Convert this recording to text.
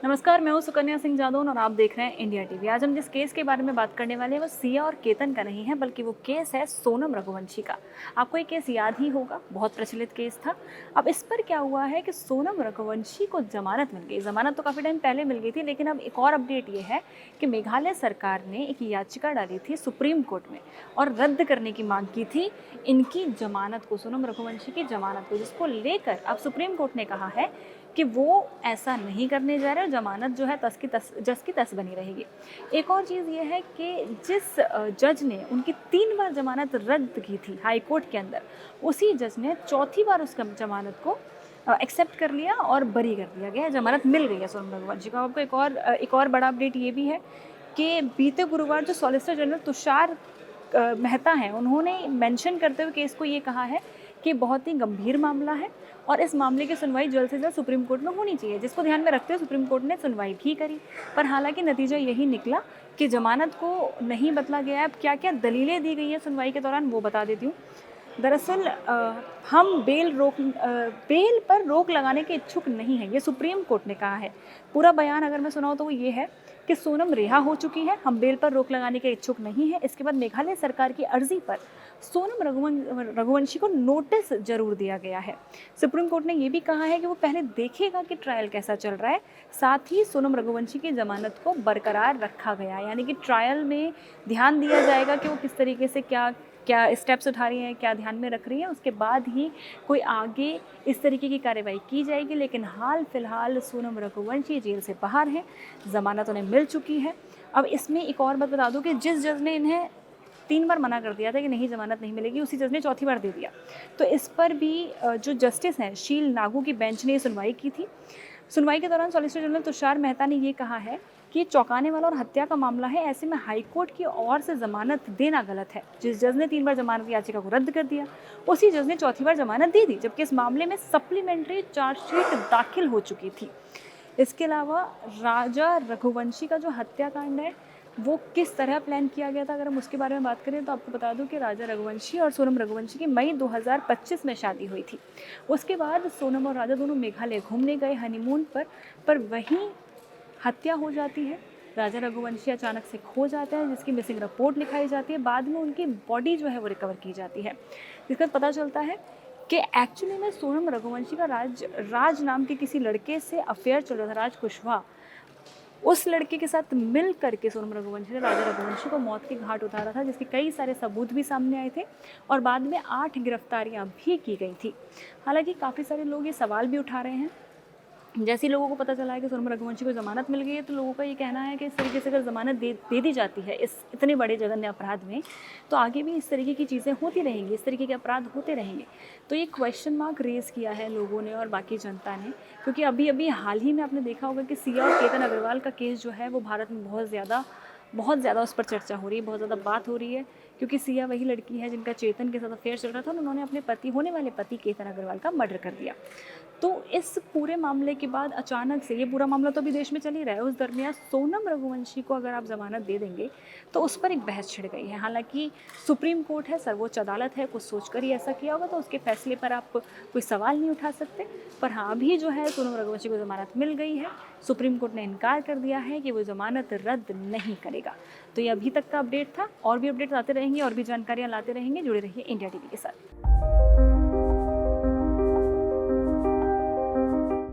नमस्कार, मैं हूं सुकन्या सिंह जादौन और आप देख रहे हैं इंडिया टीवी। आज हम जिस केस के बारे में बात करने वाले हैं वो सिया और केतन का नहीं है, बल्कि वो केस है सोनम रघुवंशी का। आपको ये केस याद ही होगा, बहुत प्रचलित केस था। अब इस पर क्या हुआ है कि सोनम रघुवंशी को जमानत मिल गई। जमानत तो काफ़ी टाइम पहले मिल गई थी, लेकिन अब एक और अपडेट ये है कि मेघालय सरकार ने एक याचिका डाली थी सुप्रीम कोर्ट में और रद्द करने की मांग की थी इनकी जमानत को, सोनम रघुवंशी की जमानत को, जिसको लेकर अब सुप्रीम कोर्ट ने कहा है कि वो ऐसा नहीं करने जा रहे और जमानत जो है जस की तस बनी रहेगी। एक और चीज़ ये है कि जिस जज ने उनकी 3 बार जमानत रद्द की थी हाई कोर्ट के अंदर, उसी जज ने चौथी बार उस जमानत को एक्सेप्ट कर लिया और बरी कर दिया गया है। जमानत मिल गई है सोनम रघुवंशी को। आपको एक और बड़ा अपडेट ये भी है कि बीते गुरुवार जो सॉलिसिटर जनरल तुषार मेहता हैं, उन्होंने मेंशन करते हुए केस को ये कहा है कि बहुत ही गंभीर मामला है और इस मामले की सुनवाई जल्द से जल्द सुप्रीम कोर्ट में होनी चाहिए, जिसको ध्यान में रखते हुए सुप्रीम कोर्ट ने सुनवाई भी करी। पर हालांकि नतीजा यही निकला कि जमानत को नहीं बदला गया है। अब क्या क्या दलीलें दी गई है सुनवाई के दौरान वो बता देती हूँ। दरअसल हम बेल पर रोक लगाने के इच्छुक नहीं हैं, ये सुप्रीम कोर्ट ने कहा है। पूरा बयान अगर मैं सुनाऊँ तो वो ये है कि सोनम रिहा हो चुकी है, हम बेल पर रोक लगाने के इच्छुक नहीं हैं। इसके बाद मेघालय सरकार की अर्जी पर सोनम रघुवंशी को नोटिस जरूर दिया गया है। सुप्रीम कोर्ट ने ये भी कहा है कि वो पहले देखेगा कि ट्रायल कैसा चल रहा है। साथ ही सोनम रघुवंशी की जमानत को बरकरार रखा गया है, यानी कि ट्रायल में ध्यान दिया जाएगा कि वो किस तरीके से क्या स्टेप्स उठा रही हैं, क्या ध्यान में रख रही हैं। उसके बाद ही कोई आगे इस तरीके की कार्रवाई की जाएगी। लेकिन हाल फिलहाल सोनम रघुवंशी जेल से बाहर हैं, जमानत उन्हें मिल चुकी है। अब इसमें एक और बात बता दूं कि जिस जज ने इन्हें 3 बार मना कर दिया था कि नहीं जमानत नहीं मिलेगी, उसी जज ने चौथी बार दे दिया। तो इस पर भी जो जस्टिस हैं शील नागू की बेंच ने सुनवाई की थी। सुनवाई के दौरान सॉलिसिटर जनरल तुषार मेहता ने ये कहा है कि चौंकाने वाला और हत्या का मामला है, ऐसे में हाईकोर्ट की ओर से जमानत देना गलत है। जिस जज ने 3 बार जमानत याचिका को रद्द कर दिया, उसी जज ने चौथी बार जमानत दे दी, जबकि इस मामले में सप्लीमेंट्री चार्जशीट दाखिल हो चुकी थी। इसके अलावा राजा रघुवंशी का जो हत्याकांड है वो किस तरह प्लान किया गया था, अगर हम उसके बारे में बात करें तो आपको बता दूं कि राजा रघुवंशी और सोनम रघुवंशी की मई 2025 में शादी हुई थी। उसके बाद सोनम और राजा दोनों मेघालय घूमने गए हनीमून पर वहीं हत्या हो जाती है। राजा रघुवंशी अचानक से खो जाते हैं, जिसकी मिसिंग रिपोर्ट लिखाई जाती है। बाद में उनकी बॉडी जो है वो रिकवर की जाती है, जिसका पता चलता है कि एक्चुअली में सोनम रघुवंशी का राज नाम के किसी लड़के से अफेयर चल रहा था, राज कुशवाहा। उस लड़के के साथ मिल करके सोनम रघुवंशी ने राजा रघुवंशी को मौत के घाट उतारा था, जिसके कई सारे सबूत भी सामने आए थे और बाद में 8 गिरफ्तारियां भी की गई थी। हालांकि काफ़ी सारे लोग ये सवाल भी उठा रहे हैं, जैसे ही लोगों को पता चला है कि सोनम रघुवंशी को जमानत मिल गई है, तो लोगों का ये कहना है कि इस तरीके से अगर जमानत दे दी जाती है इस इतने बड़े जघन्य अपराध में, तो आगे भी इस तरीके की चीज़ें होती रहेंगी, इस तरीके के अपराध होते रहेंगे। तो ये क्वेश्चन मार्क रेज़ किया है लोगों ने और बाकी जनता ने, क्योंकि अभी अभी हाल ही में आपने देखा होगा कि सिया और केतन अग्रवाल का केस जो है वो भारत में बहुत ज़्यादा उस पर चर्चा हो रही है, बहुत ज़्यादा बात हो रही है। क्योंकि सिया वही लड़की है जिनका चेतन के साथ अफेयर चल रहा था और उन्होंने अपने होने वाले पति केतन अग्रवाल का मर्डर कर दिया। तो इस पूरे मामले के बाद अचानक से, ये पूरा मामला तो अभी देश में चल ही रहा है, उस दरमियान सोनम रघुवंशी को अगर आप जमानत दे देंगे तो उस पर एक बहस छिड़ गई है। हालांकि सुप्रीम कोर्ट है, सर्वोच्च अदालत है, कुछ सोचकर ही ऐसा किया होगा, तो उसके फैसले पर आप कोई सवाल नहीं उठा सकते। पर हाँ, अभी जो है सोनम रघुवंशी को जमानत मिल गई है। सुप्रीम कोर्ट ने इनकार कर दिया है कि वो जमानत रद्द नहीं करेगा। तो ये अभी तक का अपडेट था, और भी अपडेट आते रहेंगे और भी जानकारियाँ लाते रहेंगे। जुड़े रहिए इंडिया टीवी के साथ।